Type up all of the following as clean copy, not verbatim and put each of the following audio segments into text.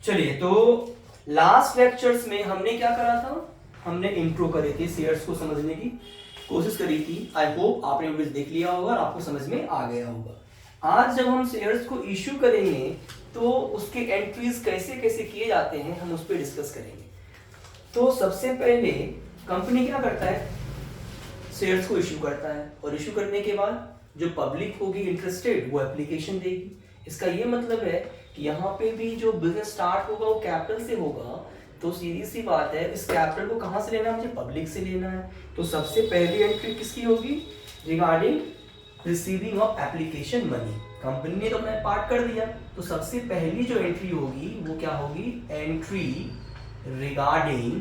चलिए, तो last lectures में हमने क्या करा था, हमने इंट्रो करे थे, शेयर्स को समझने की कोशिश करी थी। आई होप आपने वीडियो देख लिया होगा और आपको समझ में आ गया होगा। आज जब हम शेयर्स को इश्यू करेंगे तो उसके एंट्रीज कैसे कैसे किए जाते हैं हम उस पर डिस्कस करेंगे। तो सबसे पहले कंपनी क्या करता है, शेयर्स को इश्यू करता है और इश्यू करने के बाद जो पब्लिक होगी इंटरेस्टेड वो एप्लीकेशन देगी। इसका ये मतलब है कि यहाँ पे भी जो बिजनेस स्टार्ट होगा वो कैपिटल से होगा, तो सीधी सी बात है इस कैपिटल को कहाँ से लेना है, मुझे पब्लिक से लेना है। तो सबसे पहली एंट्री किसकी होगी, regarding receiving of application money. Company ने तो अपना पार्ट कर दिया, तो सबसे पहली जो एंट्री होगी वो क्या होगी, entry regarding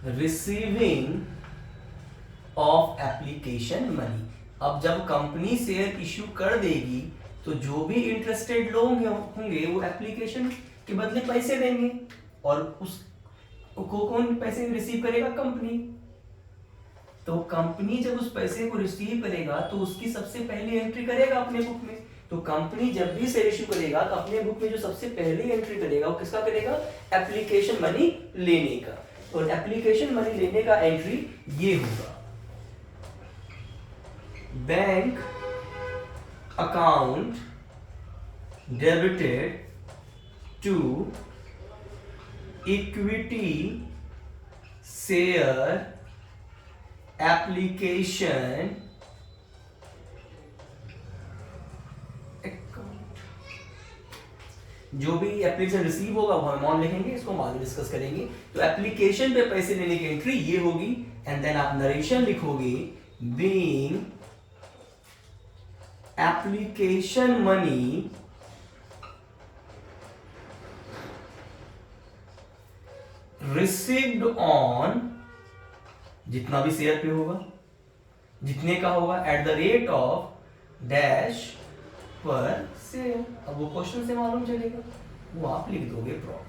receiving of application money. अब जब कंपनी शेयर इश्यू कर देगी तो जो भी इंटरेस्टेड लोग होंगे वो एप्लीकेशन के बदले पैसे देंगे, और उसको कौन पैसे रिसीव करेगा, कंपनी। तो कंपनी जब उस पैसे को रिसीव करेगा तो उसकी सबसे पहली एंट्री करेगा अपने बुक में। तो कंपनी जब भी शेयर इश्यू करेगा तो अपने बुक में जो सबसे पहली एंट्री करेगा वो किसका करेगा, एप्लीकेशन मनी लेने का। और एप्लीकेशन मनी लेने का एंट्री ये होगा, bank account debited to equity share application account. जो भी एप्लीकेशन रिसीव होगा वो हम अमाउंट लिखेंगे, इसको हम आगे डिस्कस करेंगे। तो एप्लीकेशन पे पैसे लेने की एंट्री ये होगी, एंड देन आप नरेशन लिखोगे, being application money received on, जितना भी शेयर पे होगा, जितने का होगा, eight the rate of dash per share. अब वो क्वेश्चन से मालूम चलेगा, वो आप लिख दोगे प्रॉपर।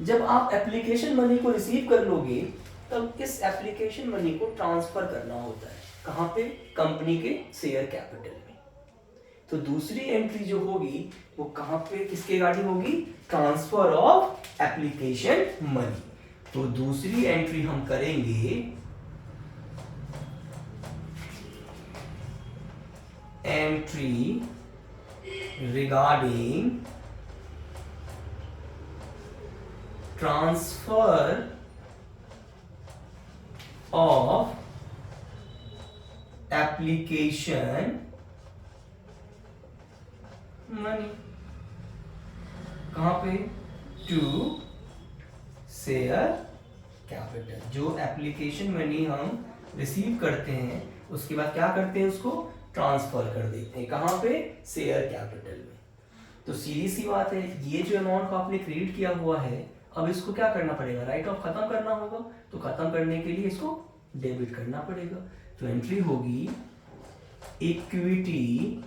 जब आप एप्लीकेशन मनी को रिसीव कर लोगे तब इस एप्लीकेशन मनी को ट्रांसफर करना होता है, कहां पे, कंपनी के शेयर कैपिटल में। तो दूसरी एंट्री जो होगी वो कहां पे, किसके रिगार्डिंग होगी, ट्रांसफर ऑफ एप्लीकेशन मनी। तो दूसरी एंट्री हम करेंगे entry regarding transfer of application money, कहां पे, टू शेयर कैपिटल। जो एप्लीकेशन मनी हम रिसीव करते हैं उसके बाद क्या करते हैं, उसको ट्रांसफर कर देते हैं, कहां पे, शेयर कैपिटल में। तो सीधी सी बात है, ये जो अमाउंट को आपने क्रेडिट किया हुआ है अब इसको क्या करना पड़ेगा, राइट ऑफ खत्म करना होगा। तो खत्म करने के लिए इसको डेबिट करना पड़ेगा। तो एंट्री होगी equity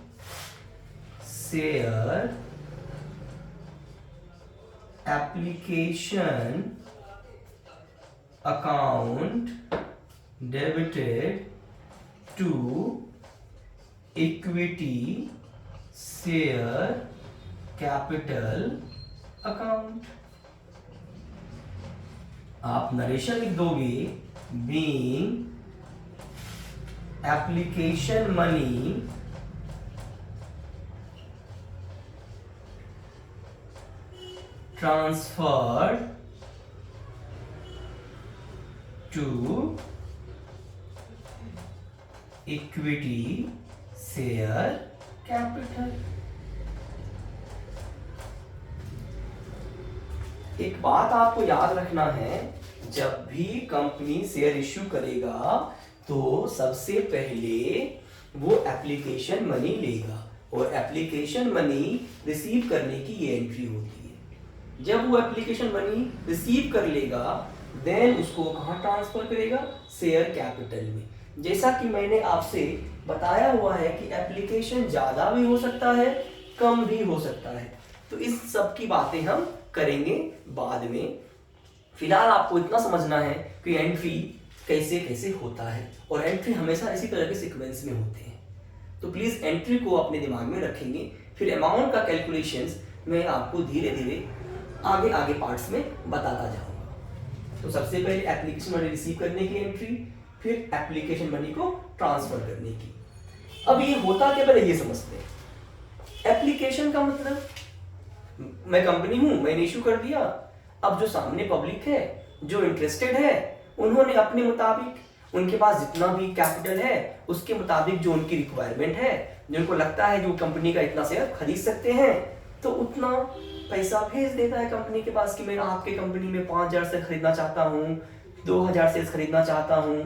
share application account debited to equity share capital account. आप नरेशन लिख दोगे, being application money transferred to equity share capital। एक बात आपको याद रखना है, जब भी कंपनी शेयर इश्यू करेगा तो सबसे पहले वो एप्लीकेशन मनी लेगा, और एप्लीकेशन मनी रिसीव करने की ये एंट्री होती है। जब वो एप्लीकेशन मनी रिसीव कर लेगा देन उसको कहाँ ट्रांसफर करेगा, शेयर कैपिटल में। जैसा कि मैंने आपसे बताया हुआ है कि एप्लीकेशन ज्यादा भी हो सकता है, कम भी हो सकता है, तो इस सब की बातें हम करेंगे बाद में। फिलहाल आपको इतना समझना है कि एंट्री कैसे कैसे होता है, और एंट्री हमेशा इसी तरह के सीक्वेंस में होते हैं। तो प्लीज एंट्री को अपने दिमाग में रखेंगे। फिर अमाउंट का कैलकुलेशंस मैं आपको धीरे धीरे आगे आगे पार्ट्स में बताता जाऊंगा। तो सबसे पहले एप्लीकेशन मनी रिसीव करने की एंट्री, फिर एप्लीकेशन मनी को ट्रांसफर करने की। अब ये होता क्या, पहले ये समझते हैं। एप्लीकेशन का मतलब, मैं कंपनी हूं, मैंने इशू कर दिया। अब जो सामने पब्लिक है, जो इंटरेस्टेड है, उन्होंने अपने मुताबिक, उनके पास जितना भी कैपिटल है उसके मुताबिक जो उनकी रिक्वायरमेंट है, जो उनको लगता है जो कंपनी का इतना शेयर खरीद सकते हैं, तो उतना पैसा भेज देता है कंपनी के पास कि मैं आपके कंपनी में 5,000 शेयर खरीदना चाहता हूँ, 2,000 शेयर खरीदना चाहता हूँ,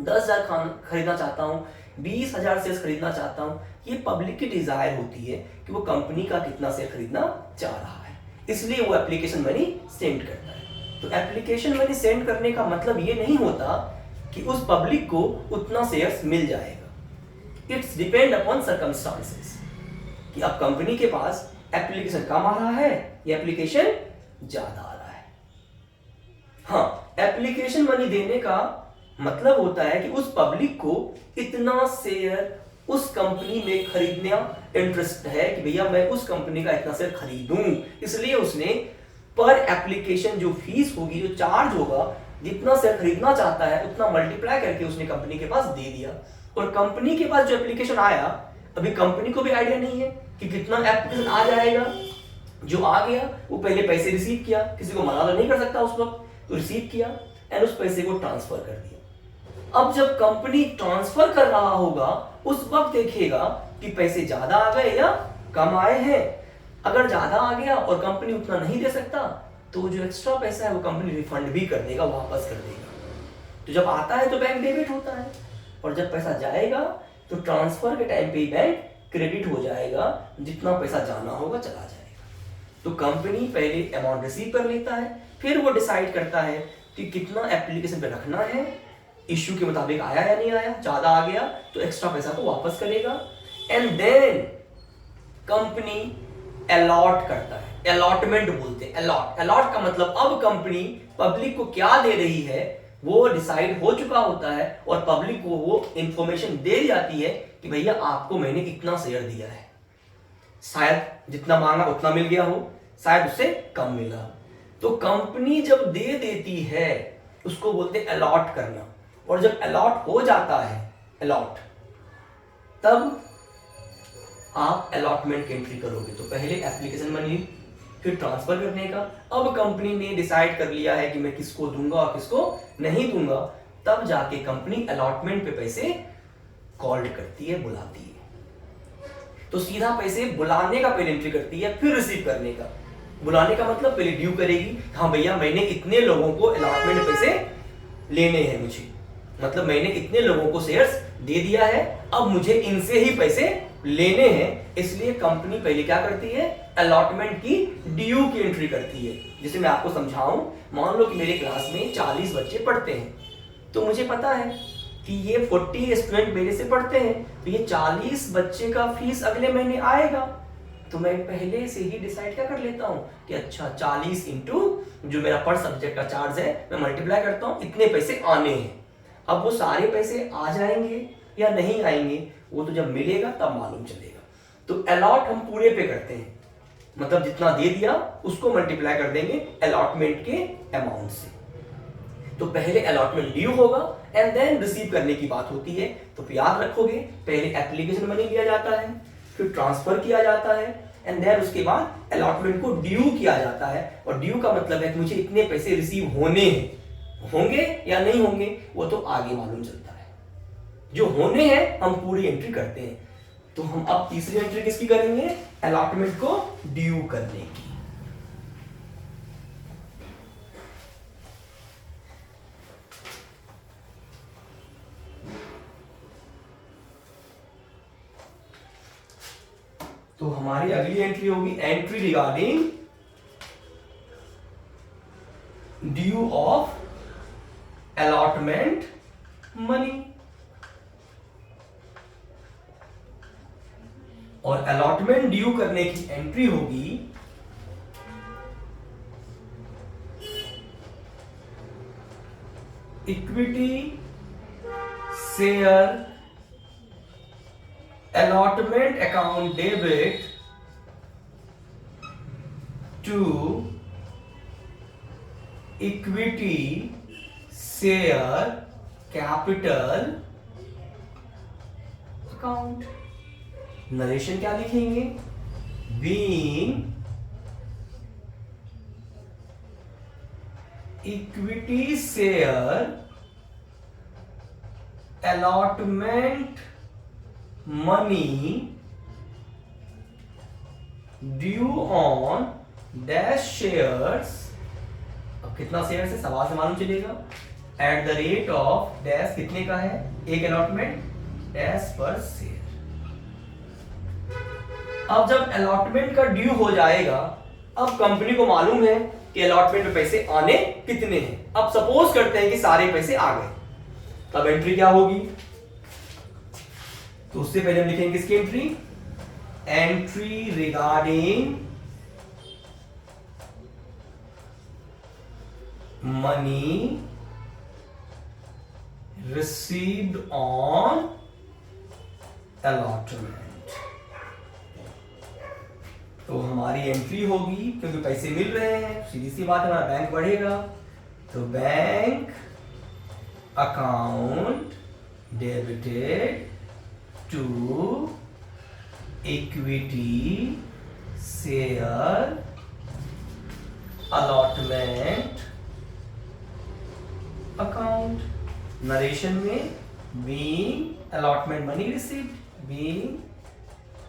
10,000 खरीदना चाहता हूँ, 20,000 शेयर खरीदना चाहता हूँ। ये पब्लिक की डिजायर होती है कि वो कंपनी का कितना शेयर खरीदना चाह रहा है, इसलिए वो एप्लीकेशन मनी सेंड करता है। तो एप्लीकेशन मनी सेंड करने का मतलब ये नहीं होता कि उस पब्लिक को उतना शेयर्स मिल जाएगा। इट्स डिपेंड अपॉन सर्कमस्टांसेस कि अब कंपनी के पास एप्लीकेशन कम आ रहा है या एप्लीकेशन ज्यादा आ रहा है। हाँ, एप्लीकेशन मनी देने का मतलब होता है कि उस पब्लिक को इतना शेयर उस कंपनी में खरीदना इंटरेस्ट है कि भैया मैं उस कंपनी का इतना शेयर खरीदूं, इसलिए उसने पर एप्लीकेशन जो फीस होगी, जो चार्ज होगा, जितना शेयर खरीदना चाहता है उतना मल्टीप्लाई करके उसने कंपनी के पास दे दिया। और कंपनी के पास जो एप्लीकेशन आया, अभी कंपनी को भी आइडिया नहीं है कि कितना एप्लीकेशन आ जाएगा। जो आ गया वो पहले पैसे रिसीव किया, किसी को मना तो नहीं कर सकता उस वक्त, तो रिसीव किया एंड उस पैसे को ट्रांसफर कर दिया। अब जब कंपनी ट्रांसफर कर रहा होगा उस वक्त देखेगा कि पैसे ज्यादा आ गए या कम आए हैं। अगर ज्यादा आ गया और कंपनी उतना नहीं दे सकता तो जो एक्स्ट्रा पैसा है वो कंपनी रिफंड भी कर देगा, वापस कर देगा। तो जब आता है तो बैंक डेबिट होता है, और जब पैसा जाएगा तो ट्रांसफर के टाइम पे ही बैंक क्रेडिट हो जाएगा, जितना पैसा जाना होगा चला जाएगा। तो कंपनी पहले अमाउंट रिसीव कर लेता है, फिर वो डिसाइड करता है कि कितना एप्लीकेशन पे रखना है, इश्यू के मुताबिक आया या नहीं आया, ज्यादा आ गया तो एक्स्ट्रा पैसा को वापस करेगा। एंड देन कंपनी अलॉट करता है, अलॉटमेंट बोलते हैं। अलॉट का मतलब अब कंपनी पब्लिक को क्या दे रही है वो डिसाइड हो चुका होता है, और पब्लिक को वो इंफॉर्मेशन दे दी जाती है कि भैया आपको मैंने इतना शेयर दिया है। शायद जितना मांगा उतना मिल गया हो, शायद उससे कम मिला। तो कंपनी जब दे देती है उसको बोलते हैं अलॉट करना। और जब अलॉट हो जाता है, अलॉट, तब आप अलॉटमेंट की एंट्री करोगे। तो पहले एप्लीकेशन मनी, फिर ट्रांसफर करने का। अब कंपनी ने डिसाइड कर लिया है कि मैं किसको दूंगा और किसको नहीं दूंगा, तब जाके कंपनी अलॉटमेंट पे पैसे कॉल्ड करती है, बुलाती है। तो सीधा पैसे बुलाने का पहले एंट्री करती है, फिर रिसीव करने का। बुलाने का मतलब पहले ड्यू करेगी, हाँ भैया मैंने इतने लोगों को अलॉटमेंट पैसे लेने हैं, मुझे मतलब मैंने इतने लोगों को शेयर्स दे दिया है, अब मुझे इनसे ही पैसे लेने हैं। इसलिए कंपनी पहले क्या करती है, अलॉटमेंट की ड्यू की एंट्री करती है। जैसे मैं आपको समझाऊं, मान लो कि मेरे क्लास में 40 बच्चे पढ़ते हैं, तो मुझे पता है कि ये 40 स्टूडेंट मेरे से पढ़ते हैं, तो ये 40 बच्चे का फीस अगले महीने आएगा। तो मैं पहले से ही डिसाइड क्या कर लेता हूँ कि अच्छा 40 इंटू जो मेरा पर सब्जेक्ट का चार्ज है मैं मल्टीप्लाई करता हूँ, इतने पैसे आने हैं। अब वो सारे पैसे आ जाएंगे या नहीं आएंगे वो तो जब मिलेगा तब मालूम चलेगा। तो अलॉट हम पूरे पे करते हैं, मतलब जितना दे दिया उसको मल्टीप्लाई कर देंगे अलॉटमेंट के अमाउंट से। तो पहले अलॉटमेंट ड्यू होगा एंड देन रिसीव करने की बात होती है। तो याद रखोगे, पहले एप्लीकेशन मनी लिया जाता है, फिर ट्रांसफर किया जाता है, एंड देन उसके बाद अलॉटमेंट को ड्यू किया जाता है। और ड्यू का मतलब है कि मुझे इतने पैसे रिसीव होने हैं, होंगे या नहीं होंगे वो तो आगे मालूम चलता है। जो होने हैं हम पूरी एंट्री करते हैं। तो हम अब तीसरी एंट्री किसकी करेंगे, अलॉटमेंट को ड्यू करने की। तो हमारी अगली एंट्री होगी entry regarding due of allotment money. और अलॉटमेंट ड्यू करने की एंट्री होगी equity share allotment account debit to equity share capital account। Narration क्या लिखेंगे? being equity share allotment money due on dash shares। अब कितना शेयर है सवाल से मालूम चलेगा। Eight the rate of dash कितने का है एक अलॉटमेंट डैश पर शेयर। अब जब अलॉटमेंट का ड्यू हो जाएगा, अब कंपनी को मालूम है कि अलॉटमेंट में पैसे आने कितने हैं। अब सपोज करते हैं कि सारे पैसे आ गए, तब एंट्री क्या होगी? तो उससे पहले हम लिखेंगे किसकी entry? Entry regarding money received on allotment. तो हमारी एंट्री होगी, क्योंकि पैसे मिल रहे हैं, सीधी सी बात है, हमारा बैंक बढ़ेगा। तो bank account debited to equity share allotment account. Narration में being allotment money received, being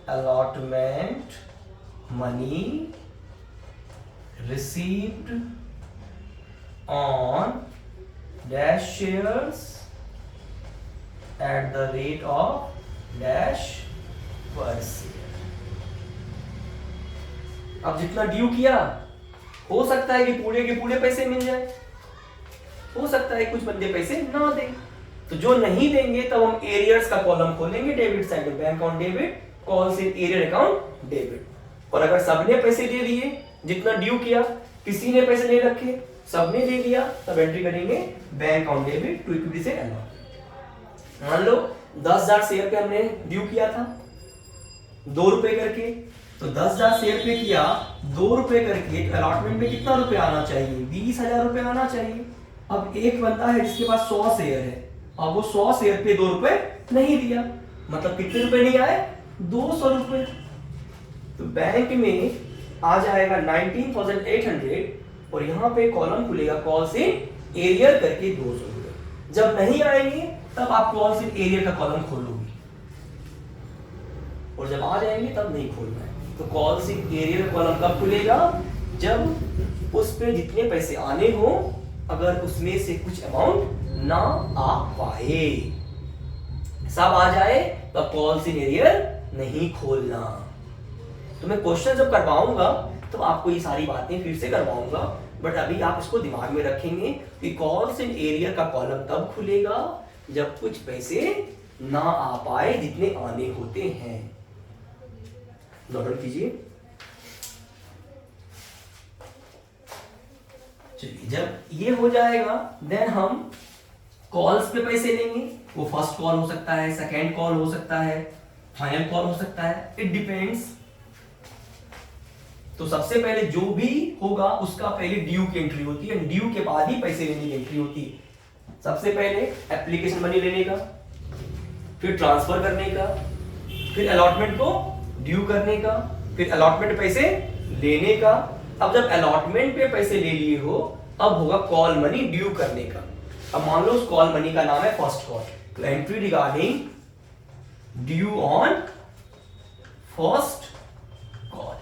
allotment money received on dash shares at the rate of dash per share। अब जितना ड्यू किया, हो सकता है कि पूरे के पूरे पैसे मिल जाए, हो सकता है कुछ बंदे पैसे ना दें। तो जो नहीं देंगे तब हम एरियर्स का कॉलम खोलेंगे डेबिट साइड में, bank account debit, calls in arrear account debit. और अगर सबने पैसे दे दिए, जितना ड्यू किया, किसी ने पैसे नहीं रखे, सबने दे दिया, तब एंट्री करेंगे bank account debit to equity से अलॉट। मान लो 10,000 शेयर पे हमने ड्यू किया था 2 रुपए करके, तो 10,000 शेयर पे किया 2 रुपए करके, तो अलॉटमेंट में कितना रुपए आना चाहिए? 20,000 रुपए आना चाहिए। अब एक बंदा है जिसके पास 100 शेयर है, अब वो 100 शेयर पे 2 रुपए नहीं दिया, मतलब कितने रुपए नहीं आए? 200 रुपए। तो बैंक में आ जाएगा 19,800 और यहां पे कॉलम खुलेगा कॉल्स इन एरियर करके 200 रुपए। जब नहीं आएंगे तब आप कॉल्स इन एरियर का कॉलम खोलोगे, और जब आ जाएंगे तब नहीं खोलना है। तो कॉल्स इन एरियर का कॉलम कब खुलेगा? जब उस पे जितने पैसे आने हो, अगर उसमें से कुछ अमाउंट ना आ पाए, सब आ जाए तो कॉल्स इन एरियर नहीं खोलना। तो मैं क्वेश्चन जब करवाऊंगा तो आपको ये सारी बातें फिर से करवाऊंगा, बट अभी आप इसको दिमाग में रखेंगे कि कॉल्स इन एरियर का कॉलम तब खुलेगा जब कुछ पैसे ना आ पाए जितने आने होते हैं। नोट कीजिए। चलिए, जब ये हो जाएगा देन हम कॉल्स पे पैसे लेंगे। वो फर्स्ट कॉल हो सकता है, सेकेंड कॉल हो सकता है, फाइनल कॉल हो सकता है, इट डिपेंड्स। तो सबसे पहले जो भी होगा उसका पहले ड्यू की एंट्री होती है, ड्यू के बाद ही पैसे लेने की एंट्री होती है। सबसे पहले एप्लीकेशन मनी लेने का, फिर ट्रांसफर करने का, फिर अलॉटमेंट को ड्यू करने का, फिर अलॉटमेंट पैसे लेने का। अब जब अलॉटमेंट पे पैसे ले लिए हो, अब होगा कॉल मनी ड्यू करने का। अब मान लो उस कॉल मनी का नाम है फर्स्ट कॉल, तो entry regarding due on first call.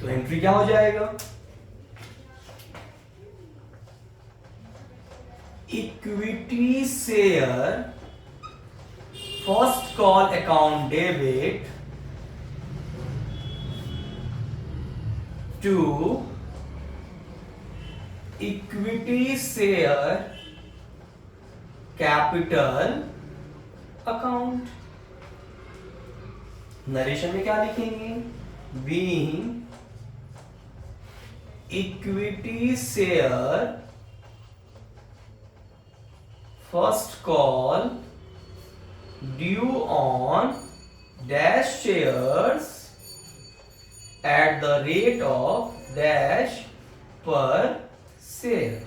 तो एंट्री क्या हो जाएगा? Equity share first call account debit to equity share capital account. Narration में क्या लिखेंगे? Being equity share first call due on dash shares at the rate of dash per share.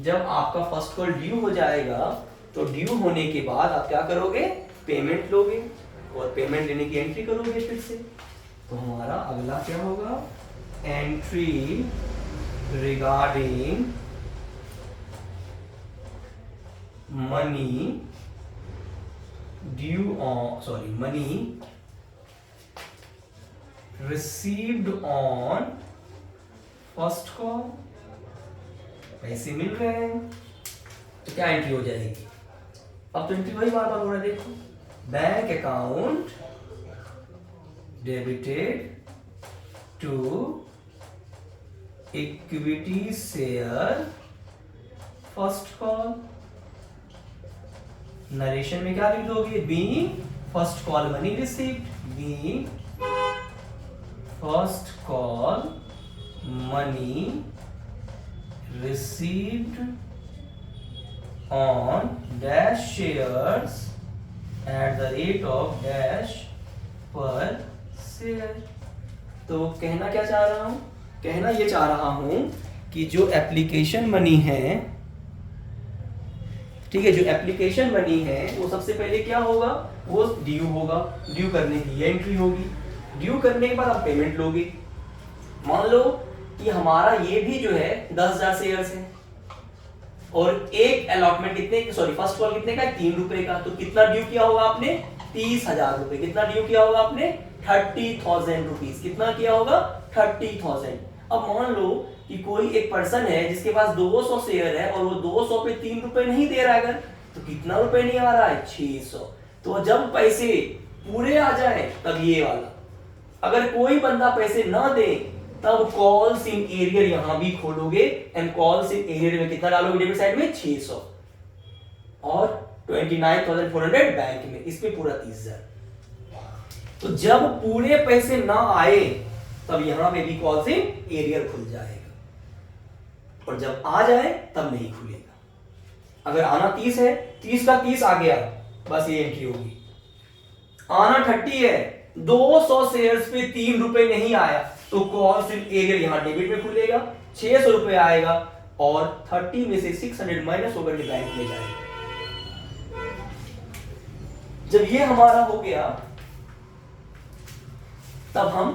जब आपका first call due हो जाएगा तो due होने के बाद आप क्या करोगे, पेमेंट लोगे और पेमेंट लेने की एंट्री करोगे फिर से। तो हमारा अगला क्या होगा, entry regarding money due on money received on first call. पैसे मिल रहे हैं तो क्या एंट्री हो जाएगी, अब तो एंट्री वही बार बार हो रहा है, देखो bank account debited to equity share first call. Narration में क्या लिख दोगे, being first call money received, being first call money received on dash shares at the rate of dash per share। तो कहना क्या चाह रहा हूं, कहना ये चाह रहा हूं कि जो एप्लीकेशन मनी है, ठीक है, जो एप्लीकेशन मनी है वो सबसे पहले क्या होगा, वो ड्यू होगा, ड्यू करने की ये एंट्री होगी, ड्यू करने के बाद आप पेमेंट लोगे। मान लो कि हमारा ये भी जो है 10,000 शेयर्स है और एक अलॉटमेंट कितने, सॉरी फर्स्ट कॉल कितने का है, 3 रुपए का। तो कितना ड्यू किया होगा आपने, 30,000 रुपए। कितना ड्यू किया होगा आपने, 30,000 रुपीज। कितना किया होगा, 30,000। अब मान लो कि कोई एक पर्सन है जिसके पास 200 शेयर है और वो 200 पे 3 रुपए नहीं दे रहा है, अगर तो कितना रुपए नहीं आ रहा है, 600। तो जब पैसे पूरे आ जाए तब ये वाला, अगर कोई बंदा पैसे ना दे तब कॉल्स इन एरियर यहां भी खोलोगे एंड कॉल्स इन एरियर में कितना डालोगे, डेबिट साइड में 600 और 29,400 बैंक में, इसमें पूरा 30,000। तो जब पूरे पैसे ना आए तब यहां पे भी कॉल्स इन एरियर खुल जाएगा और जब आ जाए तब नहीं खुलेगा। अगर आना 30 है, 30 का 30 आ गया, बस ये एंट्री होगी। आना 30 है, 200 शेयर्स पे 3 रुपए नहीं आया तो कॉल्स इन एरियर यहां डेबिट में खुलेगा, 600 रुपए आएगा और 30 में से 600 माइनस होकर के बैंक में जाएगा। जब ये हमारा हो गया तब हम,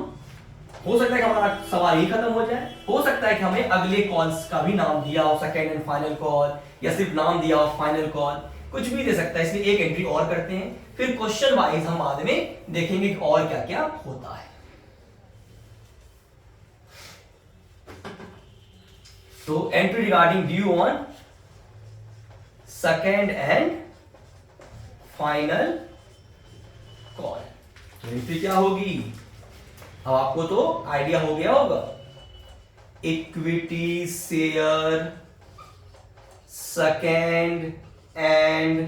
हो सकता है कि हमारा सवाल ही खत्म हो जाए, हो सकता है कि हमें अगले कॉल्स का भी नाम दिया हो, सेकेंड एंड फाइनल कॉल, या सिर्फ नाम दिया हो फाइनल कॉल, कुछ भी दे सकता है। इसलिए एक एंट्री और करते हैं, फिर क्वेश्चन वाइज हम बाद में देखेंगे कि और क्या क्या होता है। तो entry regarding due on second and final call. तो एंट्री क्या होगी, अब आपको तो आइडिया हो गया होगा, equity share second and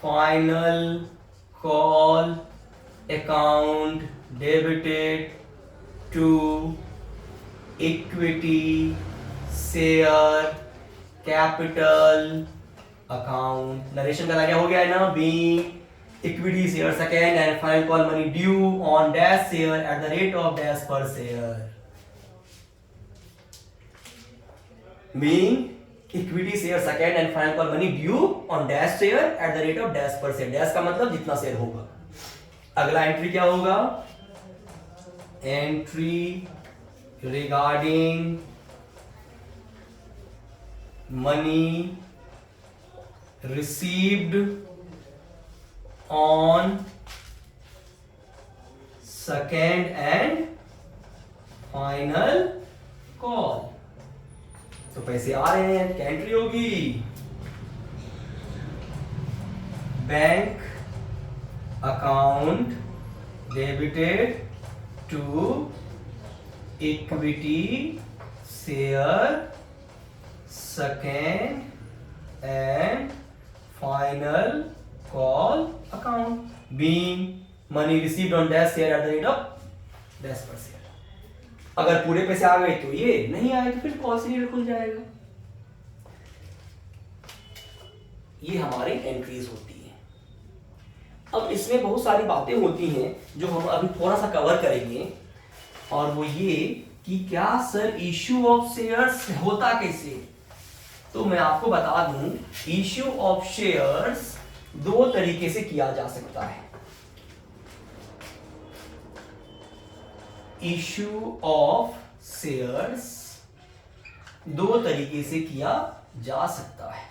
final call account debited to equity share capital account. Narration का क्या हो गया है ना, being equity share second and final call money due on dash share at the rate of dash per share. Being equity share second and final call money due on dash share at the rate of dash per share. Dash का मतलब जितना share होगा। अगला entry क्या होगा, entry regarding money received on second and final call. तो पैसे आ रहे हैं, क्या एंट्री होगी, bank account debited to equity share second and final call account, being money received on dash share at the rate of dash per share. अगर पूरे पैसे आ गए तो ये, नहीं आए तो फिर कॉल से खुल जाएगा। ये हमारी एंट्रीज होती है। अब इसमें बहुत सारी बातें होती हैं जो हम अभी थोड़ा सा कवर करेंगे, और वो ये कि क्या सर इश्यू ऑफ शेयर्स होता कैसे। तो मैं आपको बता दूं, इश्यू ऑफ शेयर्स दो तरीके से किया जा सकता है। इश्यू ऑफ शेयर्स दो तरीके से किया जा सकता है।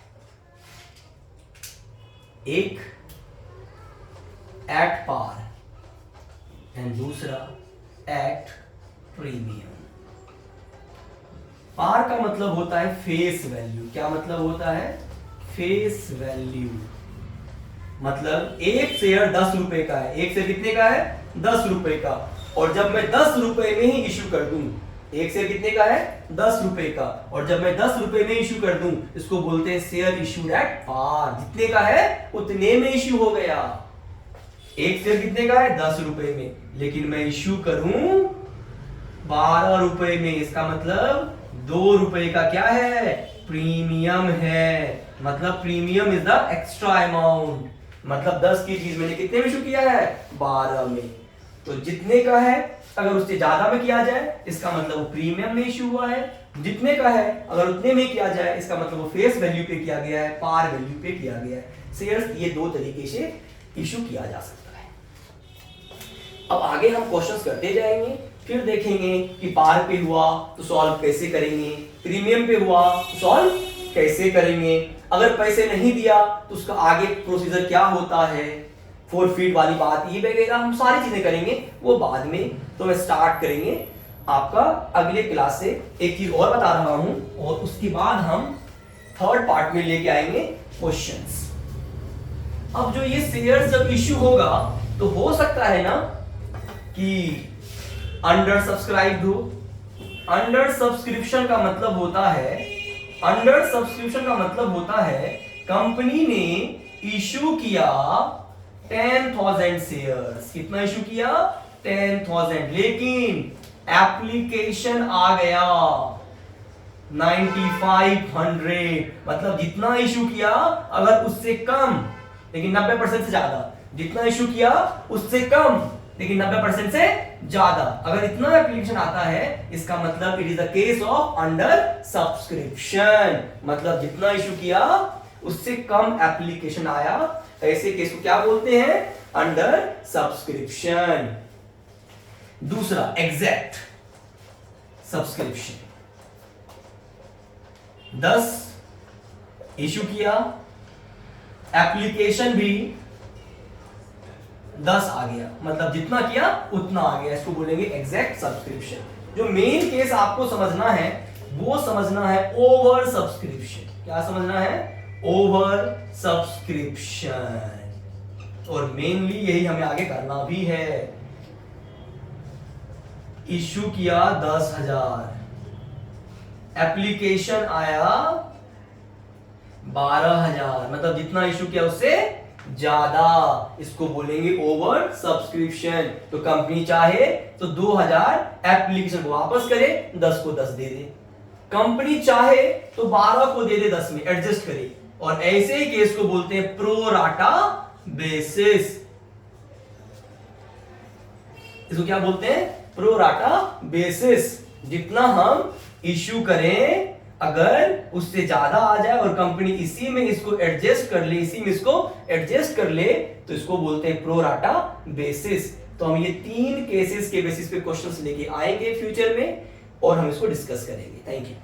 एक एट पार एंड दूसरा एट प्रीमियम। पार का मतलब होता है फेस वैल्यू। क्या मतलब होता है? Face value. मतलब एक शेयर 10 रुपए का है। एक शेयर कितने का है? 10 रुपए का। और जब मैं 10 रुपए में ही इश्यू कर दूं, एक शेयर कितने का है? 10 रुपए का। और जब मैं 10 रुपए में इश्यू कर दूं, इसको बोलते हैं शेयर इश्यूड एट पार। जितने का है उतने में इश्यू हो गया। एक शेयर कितने का है? 10 रुपए में, लेकिन मैं इश्यू करूं 12 रुपए में। इसका मतलब 2 रुपए का क्या है? प्रीमियम है। मतलब premium is the extra amount. मतलब 10 की चीज मैंने कितने में इश्यू किया है? 12 में। तो जितने का है अगर उससे ज्यादा में किया जाए, इसका मतलब वो प्रीमियम में इश्यू हुआ है। जितने का है अगर उतने में किया जाए, इसका मतलब वो फेस वैल्यू पे किया गया है, पार वैल्यू पे किया गया है। शेयर्स ये दो तरीके से इश्यू किया जा सकता है। अब आगे हम क्वेश्चंस करते जाएंगे, फिर देखेंगे कि पार पे हुआ तो सॉल्व कैसे करेंगे, प्रीमियम पे हुआ तो सॉल्व कैसे करेंगे, अगर पैसे नहीं दिया तो उसका आगे प्रोसीजर क्या होता है, फोरफीट वाली बात ये वगैरह हम सारी चीजें करेंगे वो बाद में। तो मैं स्टार्ट करेंगे आपका अगले क्लास से। एक चीज और बता रहा हूं, और उसके बाद हम थर्ड पार्ट में लेके आएंगे क्वेश्चंस। अब जो ये शेयर जब इश्यू होगा तो हो सकता है ना कि अंडर सब्सक्राइब हो। अंडर सब्सक्रिप्शन का मतलब होता है, अंडर सब्सक्रिप्शन का मतलब होता है कंपनी ने इश्यू किया 10,000 शेयर्स। कितना इशू किया? 10,000। लेकिन एप्लीकेशन आ गया 9,500। मतलब जितना इशू किया अगर उससे कम, लेकिन 90% से ज्यादा। जितना इशू किया उससे कम लेकिन 90% से ज्यादा, अगर इतना एप्लीकेशन आता है, इसका मतलब it is the case of under subscription. मतलब जितना इशू किया उससे कम एप्लीकेशन आया, ऐसे केस को क्या बोलते हैं? Under subscription. दूसरा एग्जैक्ट सब्सक्रिप्शन। 10 इशू किया, एप्लीकेशन भी 10 आ गया, मतलब जितना किया उतना आ गया, इसको बोलेंगे एग्जैक्ट सब्सक्रिप्शन। जो मेन केस आपको समझना है वो समझना है ओवर सब्सक्रिप्शन। क्या समझना है? Over subscription. और मेनली यही हमें आगे करना भी है। इश्यू किया 10,000, एप्लीकेशन आया 12,000, मतलब जितना इश्यू किया उससे ज्यादा, इसको बोलेंगे ओवर सब्सक्रिप्शन। तो कंपनी चाहे तो 2,000 एप्लीकेशन को वापस करे, 10 को 10 दे दे। कंपनी चाहे तो 12 को दे दे 10 में, एडजस्ट करे। और ऐसे ही केस को बोलते हैं प्रो राटा बेसिस। इसको क्या बोलते हैं? Pro rata basis. जितना हम इश्यू करें अगर उससे ज्यादा आ जाए और कंपनी इसी में इसको एडजस्ट कर ले, इसी में इसको एडजस्ट कर ले, तो इसको बोलते हैं प्रो राटा बेसिस। तो हम ये 3 केसेस के बेसिस पे क्वेश्चंस लेके आएंगे फ्यूचर में और हम इसको डिस्कस करेंगे। Thank you.